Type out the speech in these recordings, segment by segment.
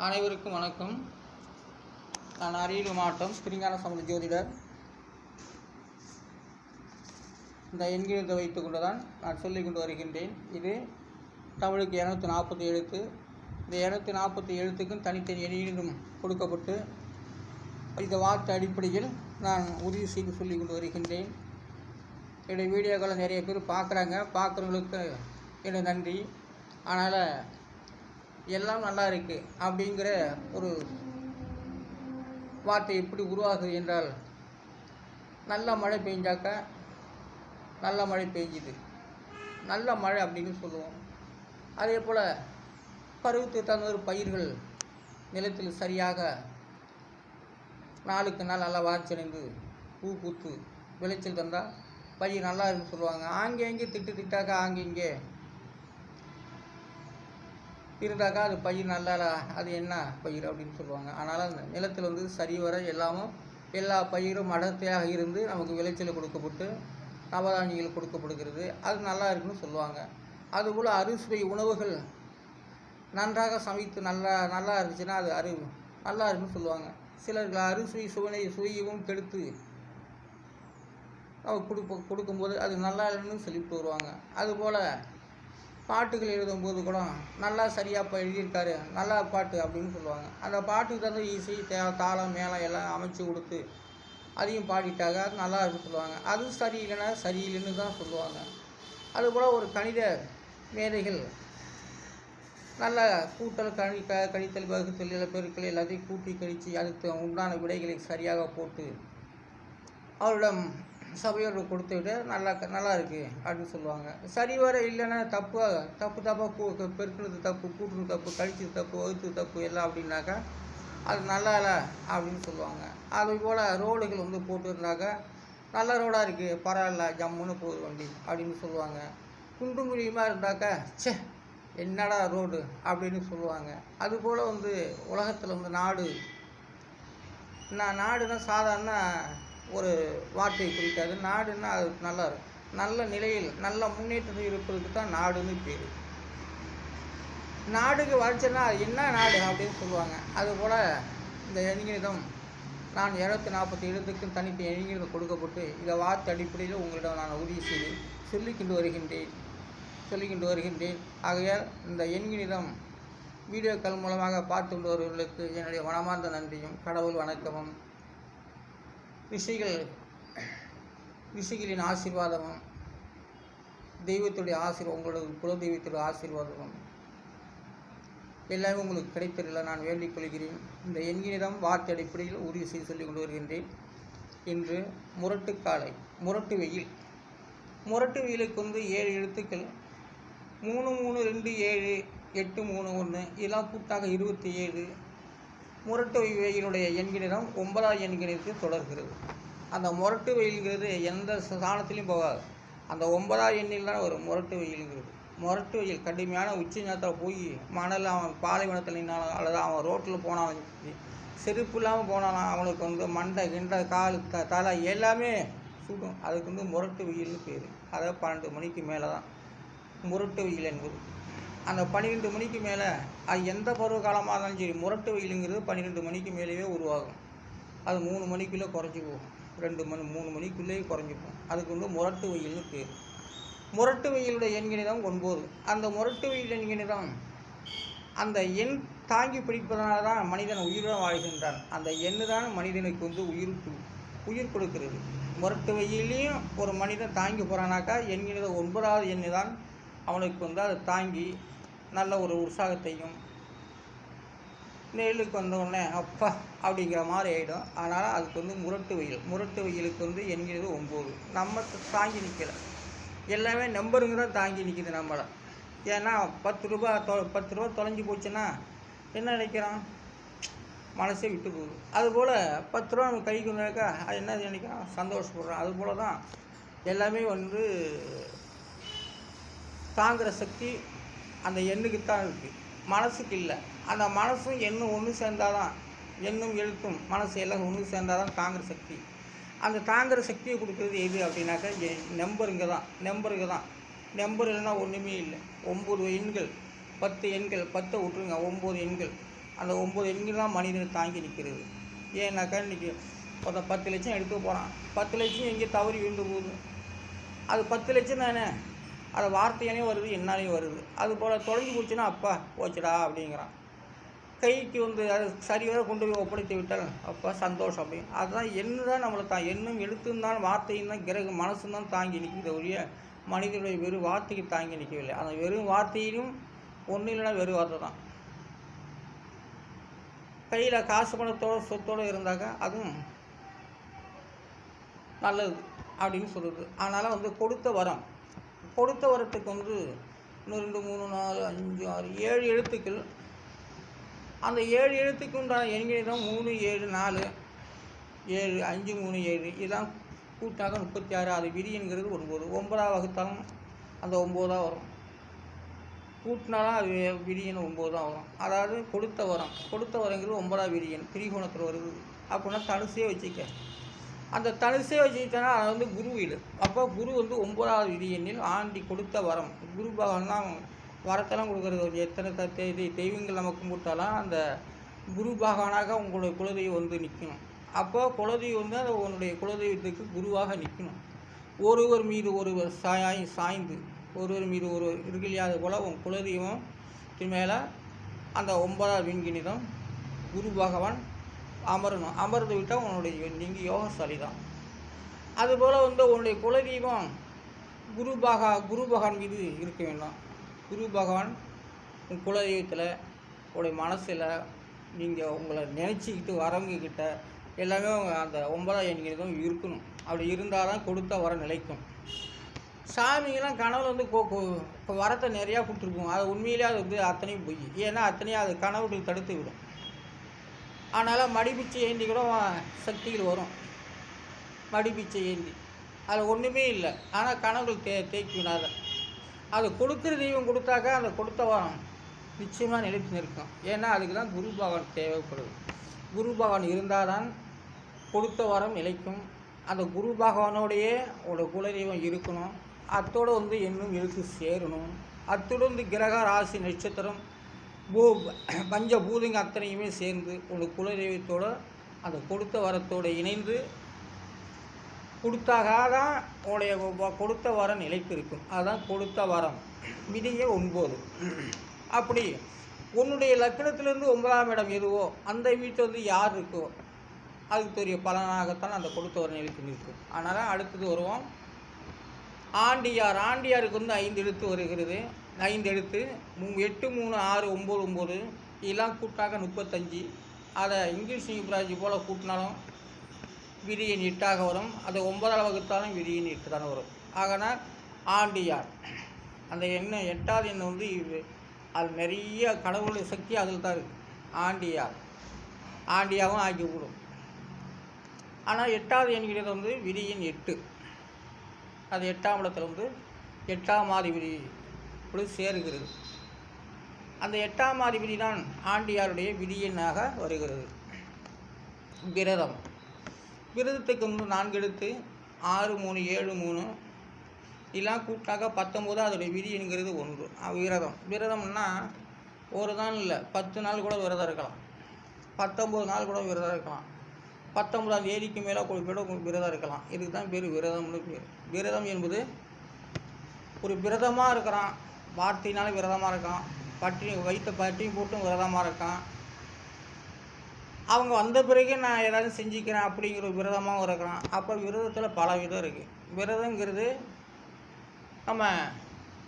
அனைவருக்கும் வணக்கம். நான் அரியலூர் மாவட்டம் திருஞான சம்பந்த ஜோதிடர். இந்த எண்கிணத்தை வைத்து கொண்டு தான் நான் சொல்லிக் கொண்டு வருகின்றேன். இது தமிழுக்கு 240 எழுத்து. இந்த 240 எழுத்துக்கும் தனித்தனி எண்ணிலும் கொடுக்கப்பட்டு இந்த வார்த்தை அடிப்படையில் நான் உறுதி செய்து சொல்லிக் கொண்டு வருகின்றேன். என்னுடைய வீடியோக்களை நிறைய பேர் பார்க்குறாங்க. பார்க்குறவங்களுக்கு என்னுடைய நன்றி. அதனால் எல்லாம் நல்லா இருக்குது அப்படிங்கிற ஒரு வார்த்தை எப்படி உருவாகுது என்றால், நல்ல மழை பெஞ்சாக்கா நல்ல மழை பெஞ்சுது, நல்ல மழை அப்படின்னு சொல்லுவோம். அதே போல் பருவத்துக்கு தகுந்த ஒரு பயிர்கள் நிலத்தில் சரியாக நாளுக்கு நாள் நல்லா வளர்ச்சியடைந்து பூ பூத்து விளைச்சல் தந்தால் பயிர் நல்லா இருக்குன்னு சொல்லுவாங்க. ஆங்கே திட்டாக்கா ஆங்கே இருந்தாக்கா அது பயிர் நல்லா, அது என்ன பயிர் அப்படின்னு சொல்லுவாங்க. அதனால் அந்த நிலத்தில் சரிவர எல்லா பயிரும் அடர்த்தியாக இருந்து நமக்கு விளைச்சல் கொடுக்கப்பட்டு நவதானியங்கள் கொடுக்கப்படுகிறது. அது நல்லா இருக்குன்னு சொல்லுவாங்க. அதுபோல் அறுசுவை உணவுகள் நன்றாக சமைத்து நல்லா இருந்துச்சுன்னா அது நல்லா இருக்குன்னு சொல்லுவாங்க. சிலர்கள் அறுசுவை சுவையும் கெடுத்து கொடுக்கும்போது அது நல்லா இல்லைன்னு சொல்லிட்டு வருவாங்க. அதுபோல் பாட்டுகள் எழுதும்போது கூட நல்லா சரியாக எழுதியிருக்காரு, நல்லா பாட்டு அப்படின்னு சொல்லுவாங்க. அந்த பாட்டுக்கு தகுந்த இசை தாளம் மேளம் எல்லாம் அமைச்சு கொடுத்து அதையும் பாடிட்டாங்க, அது நல்லா இருக்குன்னு சொல்லுவாங்க. அது சரியில்லைன்னா சரியில்லைன்னு தான் சொல்லுவாங்க. அதுபோல் ஒரு கணித மேதைகள் நல்ல கூட்டல் கழித்தல் வகுத்தல் பெருக்கள் எல்லாத்தையும் கூட்டி கழித்து அதுக்கு உண்டான விடைகளை சரியாக போட்டு அவரிடம் சபையோடு கொடுத்து விட்டு நல்லா இருக்குது அப்படின்னு சொல்லுவாங்க. சரிவர இல்லைன்னா தப்பாக பெருக்கிறது தப்பு, கூட்டுறது தப்பு, கழிச்சது தப்பு, வகுத்து தப்பு எல்லாம் அப்படின்னாக்கா அது நல்லா இல்லை அப்படின்னு சொல்லுவாங்க. அது போல் ரோடுகள் போட்டுருந்தாக்கா நல்ல ரோடாக இருக்குது, பரவாயில்ல, ஜம்முன்னு போகுது வண்டி அப்படின்னு சொல்லுவாங்க. குண்டும் குழியுமாக இருந்தாக்கா என்னடா ரோடு அப்படின்னு சொல்லுவாங்க. அதுபோல் உலகத்தில் நாடுனா சாதாரண ஒரு வார்த்தையை குறிக்காது. நாடுன்னா அது நல்லா இருக்கும், நல்ல நிலையில் நல்ல முன்னேற்றத்தில் இருப்பதுக்கு தான் நாடுன்னு பேர். நாடுக்கு வளர்ச்சின்னா அது என்ன நாடு அப்படின்னு சொல்லுவாங்க. அதுபோல் இந்த எண்கிணிதம் நான் 240 எழுத்துக்கும் தனித்த எண்கிணிதம் கொடுக்கப்பட்டு இதை வார்த்தை அடிப்படையில் உங்களிடம் நான் உறுதி செய்து சொல்லிக்கொண்டு வருகின்றேன். ஆகையால் இந்த எண்கிணிதம் வீடியோக்கள் மூலமாக பார்த்து கொண்டு வருவர்களுக்கு என்னுடைய மனமார்ந்த நன்றியும் கடவுள் வணக்கமும் ரிஷிகளின் ஆசீர்வாதமும் தெய்வத்துடைய உங்களோட குல தெய்வத்துடைய ஆசீர்வாதமும் எல்லாமே உங்களுக்கு கிடைப்பதில்லை நான் வேண்டிக் கொள்கிறேன். இந்த எண்கிணிதம் வார்த்தை அடிப்படையில் உறுதி செய்து சொல்லிக் கொண்டு வருகின்றேன். இன்று முரட்டு வெயிலுக்கு 7 எழுத்துக்கள் 3 3 2 7 8 3 1 இதெல்லாம் கூட்டாக 27. முரட்டு வெயிலுடைய எண்கிணிதம் 9வது எண்கிணிதத்தை தொடர்கிறது. அந்த முரட்டு வெயில்ங்கிறது எந்த ஸ்தானத்துலேயும் போகாது. அந்த 9வது எண்ணில் தான் ஒரு முரட்டு வெயிலுங்கிறது. முரட்டு வெயில் கடுமையான உச்சி நேரத்தில் போய் மணல் அவன் பாலைவனத்தில் நின்னாலும் அல்லது அவன் ரோட்டில் போனாலும் செருப்பு இல்லாமல் போனாலும் அவனுக்கு மண்டை கிண்டை கால் தலை எல்லாமே சுடும். அதுக்கு முரட்டு வெயில்னு பேர். அதாவது 12 மணிக்கு மேலே தான் முரட்டு வெயில் என்பது. அந்த 12 மணிக்கு மேலே அது எந்த பருவ காலமாக இருந்தாலும் சரி, முரட்டு வெயிலுங்கிறது 12 மணிக்கு மேலேயே உருவாகும். அது 3 மணிக்குள்ளே குறைஞ்சி போகும், 3 மணிக்குள்ளேயே குறைஞ்சிப்போம். அதுக்கு முரட்டு வெயில்னு பேர். முரட்டு வெயிலுடைய எண்கிணிதம் 9. அந்த முரட்டு வெயில் எண்கிணிதம் அந்த எண் தாங்கி பிடிப்பதனால தான் மனிதன் உயிருடன் வாழ்கின்றான். அந்த எண்ணு தான் மனிதனுக்கு உயிர் கொடுக்கிறது. முரட்டு வெயிலையும் ஒரு மனிதன் தாங்கி போகிறானாக்கா எண்கிணிதம் 9வது எண்ணு தான் அவனுக்கு அதை தாங்கி நல்ல ஒரு உற்சாகத்தையும் நெல்லுக்கு வந்தவுடனே அப்பா அப்படிங்கிற மாதிரி ஆகிடும். அதனால் அதுக்கு முரட்டு வெயிலுக்கு எண்கிறது 9. நம்ம தாங்கி நிற்கலை, எல்லாமே நம்பருங்க தான் தாங்கி நிற்கிது நம்மளை. ஏன்னா 10 ரூபா தொலைஞ்சி போச்சுன்னா என்ன நினைக்கிறான், மனசே விட்டு போகுது. அதுபோல் 10 ரூபா நம்ம கைக்கு வந்தாக்கா அது என்ன நினைக்கிறான், சந்தோஷப்படுறான். அதுபோல் தான் எல்லாமே தாங்குகிற சக்தி அந்த எண்ணுக்கு தான் இருக்குது, மனசுக்கு இல்லை. அந்த மனசும் எண்ணும் ஒன்று சேர்ந்தால் தான், எண்ணும் எழுத்தும் மனசு எல்லாம் ஒன்று சேர்ந்தால் தான் தாங்குகிற சக்தி. அந்த தாங்குகிற சக்தியை கொடுக்குறது எது அப்படின்னாக்கா நம்பருங்க தான். நம்பர் இல்லைன்னா ஒன்றுமே இல்லை. 9 எண்கள், 10 எண்கள், 10 விட்டுருங்க, 9 எண்கள். அந்த 9 எண்கள் தான் மனிதனை தாங்கி நிற்கிறது. ஏன்னாக்கா இன்றைக்கி ஒருத்தன் 10 லட்சம் எடுக்க போகிறான், 10 லட்சம் எங்கேயும் தவறி விழுந்து போகுது. அது 10 லட்சம் தானே, அது வார்த்தையாலேயும் வருது, என்னாலையும் வருது. அது போல் தொலைஞ்சு போச்சுன்னா அப்பா போச்சுடா அப்படிங்கிறான். கைக்கு வந்து அது சரிவர கொண்டு போய் ஒப்படைத்து விட்டால் அப்பா சந்தோஷம் அப்படி. அதுதான் எண்ணு தான் நம்மளை எண்ணும் எழுத்தும் தான் வார்த்தையும் தான் கிரக மனசும் தான் தாங்கி நிற்கிற ஒழிய மனிதனுடைய வெறும் வார்த்தைக்கு தாங்கி நிற்கவில்லை. அந்த வெறும் வார்த்தையிலும் ஒன்றும் இல்லைன்னா வெறும் வார்த்தை தான். கையில் காசு பணத்தோடு சொத்தோடு இருந்தாக்கா அதுவும் நல்லது அப்படின்னு சொல்லுது. அதனால் வந்து கொடுத்த வரத்துக்கு வந்து 1 2 3 4 5 6 7 எழுத்துக்கள். அந்த 7 எழுத்துக்கு உண்டான எண்களிடம் 3 7 4 7 5 3 7 இதெல்லாம் கூட்டாக 36. அது விதிங்கிறது 9. 9 வகுத்தாலும் அந்த 9 தான் வரும். கூட்டினாலும் அது விரியன் 9 தான் வரும். அதாவது கொடுத்த வரங்கிறது 9ஆம் விரியன் திரிகோணத்தில் வருது. அப்படின்னா தனுசே வச்சுக்க. அந்த தனுசே வச்சுக்கிட்டோன்னா அது வந்து குரு வீடு. அப்போ குரு வந்து 9ஆவது விரியனில் ஆண்டி கொடுத்த வரம். குரு பகவான் தான் வரத்தெல்லாம் கொடுக்குறது. எத்தனை தெய்வங்கள் நமக்கு கும்பிட்டாலும் அந்த குரு பகவானாக உங்களுடைய குலதெய்வம் வந்து நிற்கணும். அப்போ குலதெய்வம் வந்து அது உன்னுடைய குலதெய்வத்துக்கு குருவாக நிற்கணும். ஒருவர் மீது ஒருவர் சாய்ந்து ஒருவர் மீது ஒருவர் இருக்கு இல்லையா, அது போல் உன் குலதெய்வம் மேலே அந்த 9ஆவது விண்கிணிதம் குரு பகவான் அமரணும். அமர்ந்து விட்டால் உன்னுடைய நீங்கள் யோகசாலி தான். அதுபோல் வந்து உன்னுடைய குலதெய்வம் குரு பகவான் மீது இருக்க வேண்டும். குரு பகவான் உன் குலதெய்வத்தில் உங்களுடைய மனசில் நீங்கள் உங்களை நினச்சிக்கிட்டு வரவங்கக்கிட்ட எல்லாமே அந்த 9ஆம் எண்ணிக்கையும் இருக்கணும். அப்படி இருந்தால் தான் கொடுத்த வர நிலைக்கும். சாமிங்கெல்லாம் கனவுல வந்து வரத்தை நிறையா கொடுத்துருக்கும். அது உண்மையிலே அது வந்து அத்தனையும் பொய். ஏன்னா அத்தனையும் அது கனவுகள் தடுத்து விடும். அதனால் மடிப்பிச்சை ஏந்தி கூட சக்திகள் வரும். மடிப்பிச்சை ஏந்தி அது ஒன்றுமே இல்லை. ஆனால் கனவுகள் தேக்கி விடாத. அது கொடுக்குற தெய்வம் கொடுத்தாக்கா அந்த கொடுத்த வரம் நிச்சயமாக நிலைத்து நிற்கும். ஏன்னா அதுக்கு தான் குரு பகவான் தேவைப்படுது. குரு பகவான் இருந்தால் தான் கொடுத்த வரம் நிலைக்கும். அந்த குரு பகவானோடையே உங்களோட குலதெய்வம் இருக்கணும். அத்தோடு வந்து இன்னும் எழுத்து சேரணும். அத்தோடு வந்து கிரக ராசி நட்சத்திரம் பஞ்சபூதங்க அத்தனையுமே சேர்ந்து உங்களோட குலதெய்வத்தோடு அந்த கொடுத்த வரத்தோடு இணைந்து கொடுத்தாக தான் உங்களுடைய கொடுத்த வரம் நிலைத்து இருக்கும். அதுதான் கொடுத்த வரம். விதியே 9. அப்படி உன்னுடைய லக்னத்திலேருந்து 9ஆம் இடம் எதுவோ அந்த வீட்டில் வந்து யார் இருக்கோ அதுக்கு தெரிய பலனாகத்தான் அந்த கொடுத்த வரம் நிலைத்து நிற்கும். அதனால் அடுத்தது வருவோம். ஆண்டியாருக்கு வந்து 5 எழுத்து வருகிறது. 5 எழுத்து 8 3 6 9 9 இதெல்லாம் கூட்டாக 35. அதை இங்கிலீஷ் நியூமராலஜி போல் கூட்டினாலும் விதியின் 8ஆக வரும். அது 9ஆல் வகுத்தாலும் விதியின் 8 தானே வரும். ஆகனா ஆண்டியார் அந்த எண்ணம் 8ஆவது எண்ணம் வந்து அது நிறைய கடவுளுடைய சக்தி அதில் தான் இருக்குது. ஆண்டியாவும் ஆக்கிவிடும். ஆனால் 8ஆவது எண்கிறது வந்து விதியின் 8. அது 8ஆம் இடத்துல வந்து 8ஆம் அதிபதி இப்படி சேருகிறது. அந்த 8ஆம் அதிபதி தான் ஆண்டியாருடைய விதியெண்ணாக வருகிறது. விரதத்துக்கு வந்து 4 எழுத்து 6 3 7 3 இதெல்லாம் கூட்டாக 19. அதோடைய விதி என்கிறது 1. விரதம்னா ஒரு நாள் இல்லை 10 நாள் கூட விரதம் இருக்கலாம். 19 நாள் கூட விரதம் இருக்கலாம். 19ஆம் தேதிக்கு மேலே கூட விரதம் இருக்கலாம். இதுக்கு தான் பேர் விரதம்னு பேர். விரதம் என்பது ஒரு விரதமாக இருக்கிறான், வார்த்தையினாலும் விரதமாக இருக்கான், வைத்த பட்டியும் போட்டும் விரதமாக இருக்கான். அவங்க வந்த பிறகு நான் ஏதாவது செஞ்சுக்கிறேன் அப்படிங்கிற விரதமாகவும் இருக்கிறான். அப்போ விரதத்தில் பல விதம் இருக்குது. விரதங்கிறது நம்ம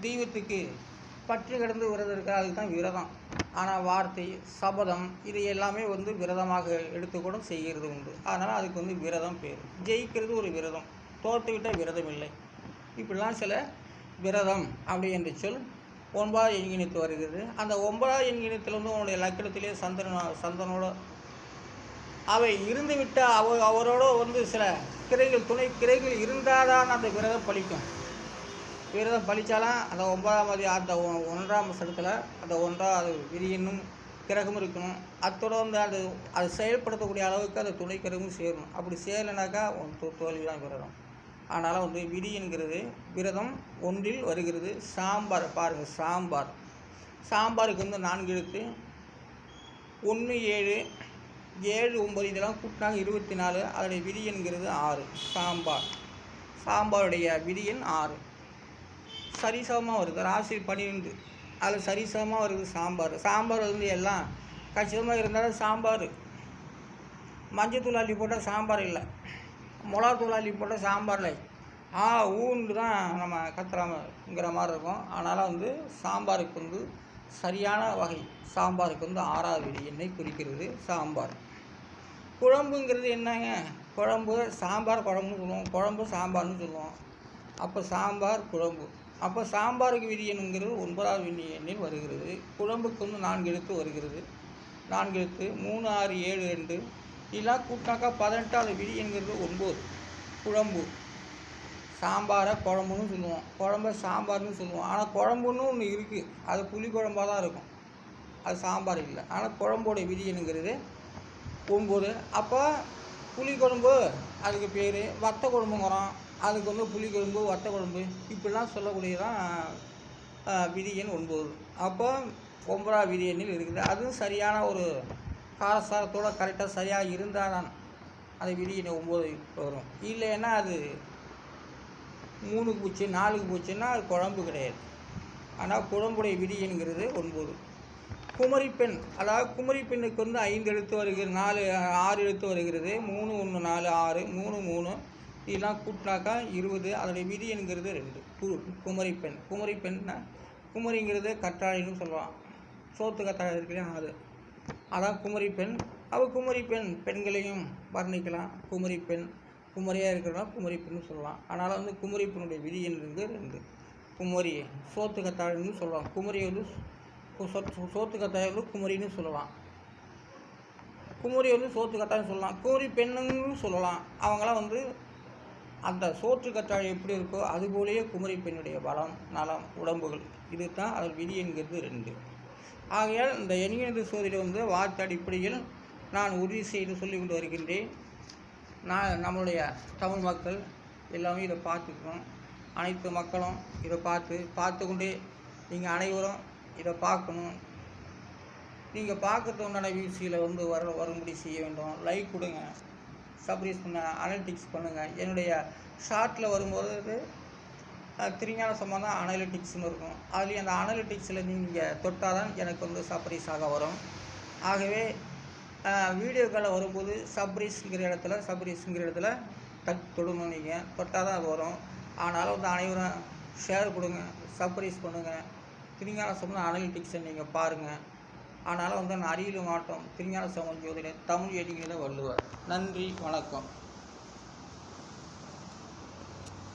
தெய்வத்துக்கு பற்றி கிடந்து விரதம் இருக்குது, அதுக்கு தான் விரதம். ஆனால் வார்த்தை சபதம் இது எல்லாமே வந்து விரதமாக எடுத்துக்கூட செய்கிறது உண்டு. அதனால் அதுக்கு வந்து விரதம் பேர். ஜெயிக்கிறது ஒரு விரதம், தோற்றுவிட்டால் விரதம் இல்லை. இப்படிலாம் சில விரதம் அப்படி என்ற சொல் 9ஆவது எண்கிணத்து வருகிறது. அந்த 9ஆவது எண்கிணத்தில் வந்து உன்னுடைய லக்கணத்திலே சந்தனோட அவை இருந்து விட்டால் அவரோட வந்து சில துணை கிரைகள் இருந்தால் தான் அந்த விரதம் பலிக்கும். விரதம் பலித்தாலும் அந்த 9ஆவது அந்த 1ஆம் சடத்தில் அந்த 1ஆவது விதியினும் கிரகமும் இருக்கணும். அத்தோடு வந்து அது செயல்படுத்தக்கூடிய அளவுக்கு அந்த துணை கிரகமும் சேரணும். அப்படி சேரலைனாக்கா தோல்வி தான் விரதம். அதனால் வந்து விதி என்கிறது விரதம் 1இல் வருகிறது. சாம்பார் பாருங்கள், சாம்பாருக்கு வந்து 4 எழுத்து 1 7 7 9 இதெல்லாம் கூட்டினாங்க 24. அதோடைய விதி என்கிறது 6. சாம்பாருடைய விதி எண் 6. சரிசமமாக வருது. ராசி 12 அதில் சரிசமமாக வருது சாம்பார் வந்து எல்லாம் கச்சிதமாக இருந்தாலும் சாம்பார். மஞ்சத்தூள் அள்ளி போட்டால் சாம்பார் இல்லை, மிளகாத்தூள் அள்ளி போட்டால் சாம்பார் இல்லை. ஊன்னு தான் நம்ம கத்துறாங்கிற மாதிரி இருக்கும். அதனால் வந்து சாம்பாருக்கு வந்து சரியான வகை சாம்பாருக்கு வந்து 6வது விதி எண்ணை குறிக்கிறது சாம்பார். குழம்புங்கிறது என்னங்க? குழம்பு சாம்பார் குழம்புன்னு சொல்லுவோம், குழம்பு சாம்பார்னு சொல்லுவோம். அப்போ சாம்பார் குழம்பு. அப்போ சாம்பாருக்கு விதி எண்ணுங்கிறது 9வது விதி எண்ணில் வருகிறது. குழம்புக்கு வந்து 4 எழுத்து வருகிறது. 4 எழுத்து 3 6 7 2 இதெல்லாம் கூட்டினாக்கா 18வது விதி என்கிறது 9. குழம்பு. சாம்பாரை குழம்புன்னு சொல்லுவோம், குழம்பை சாம்பார்னு சொல்லுவோம். ஆனால் குழம்புன்னு ஒன்று இருக்குது, அது புளி குழம்பாக தான் இருக்கும், அது சாம்பார் இல்லை. ஆனால் குழம்போடைய விதி என்கிறது 9. அப்போ புளிக்குழம்பு அதுக்கு பேர், வத்த குழம்புங்கிறோம், அதுக்கு வந்து புளிக்குழம்பு வத்த குழம்பு இப்படிலாம் சொல்லக்கூடியதான் விதி எண் 9. அப்போ 9வது விதி எண்ணில் இருக்குது. அதுவும் சரியான ஒரு காரசாரத்தோடு கரெக்டாக சரியாக இருந்தால் தான் அது விதி எண் 9 வரும். இல்லைன்னா அது 3க்கு போச்சு 4க்கு போச்சுன்னா அது குழம்பு கிடையாது. ஆனால் குழம்புடைய விதி என்கிறது 9. குமரி பெண், அதாவது குமரி பெண்ணுக்கு வந்து 5 எழுத்து வருகிறது, 6 எழுத்து வருகிறது. 3 1 4 6 3 3 இதெல்லாம் கூட்டினாக்கா 20. அதோடைய விதி என்கிறது 2. குமரி பெண். குமரி பெண்ணா குமரிங்கிறது கற்றாழைன்னு சொல்லலாம், சோத்து கற்றாழை இருக்குல்லையா அது, அதான் குமரி பெண். அவள் குமரி பெண் பெண்களையும் வர்ணிக்கலாம். குமரி பெண் குமரியாக இருக்கிறதா குமரி பெண்ணு சொல்லலாம். அதனால் வந்து குமரி பெண்ணுடைய விதி என்கிறது 2. குமரி சோத்து கத்தாழைன்னு சொல்லலாம். குமரி வந்து சோத்து கத்தாழை வந்து குமரின்னு சொல்லலாம். குமரி வந்து சோத்து கத்தாழைன்னு சொல்லலாம், குமரி பெண்ணுன்னு சொல்லலாம். அவங்களாம் வந்து அந்த சோற்று கற்றாழை எப்படி இருக்கோ அதுபோலேயே குமரி பெண்ணுடைய பலம் நலம் உடம்புகள் இது தான் அதன் விதி என்கிறது 2. ஆகையால் இந்த எண்ணியது சோதிட வந்து வார்த்தை அடிப்படையில் நான் உறுதி செய்து சொல்லி கொண்டு வருகின்றேன். நம்மளுடைய தமிழ் மக்கள் எல்லாமே இதை பார்த்துக்கணும். அனைத்து மக்களும் இதை பார்த்து கொண்டே நீங்கள் அனைவரும் இதை பார்க்கணும். நீங்கள் பார்க்கறது உண்டான வீழ்ச்சியில் வந்து வரும்படி செய்ய வேண்டும். லைக் கொடுங்க, சப்ஸ்கிரைப் பண்ண, அனலிட்டிக்ஸ் பண்ணுங்கள். என்னுடைய ஷார்ட்டில் வரும்போது திருஞான சம்பந்தம் அனலிட்டிக்ஸ்னு இருக்கும். அதுலேயும் அந்த அனலிட்டிக்ஸில் நீங்கள் தொட்டால் தான் எனக்கு வந்து சப்ரைஸாக வரும். ஆகவே வீடியோக்களில் வரும்போது சப்ரைஸுங்கிற இடத்துல தொடணும். நீங்கள் தொட்டால் தான் அது வரும். அதனால் வந்து அனைவரும் ஷேர் கொடுங்க, சப்ரைஸ் பண்ணுங்கள். திருஞான சம்பந்தம் அனலிட்டிக்ஸை நீங்கள் பாருங்கள். அதனால் வந்து நான் அரியலூர் மாவட்டம் திருஞான சம்பந்தம் ஜோதிடர் தமிழ் எண்ணிக்கையில் வள்ளுவர். நன்றி, வணக்கம்.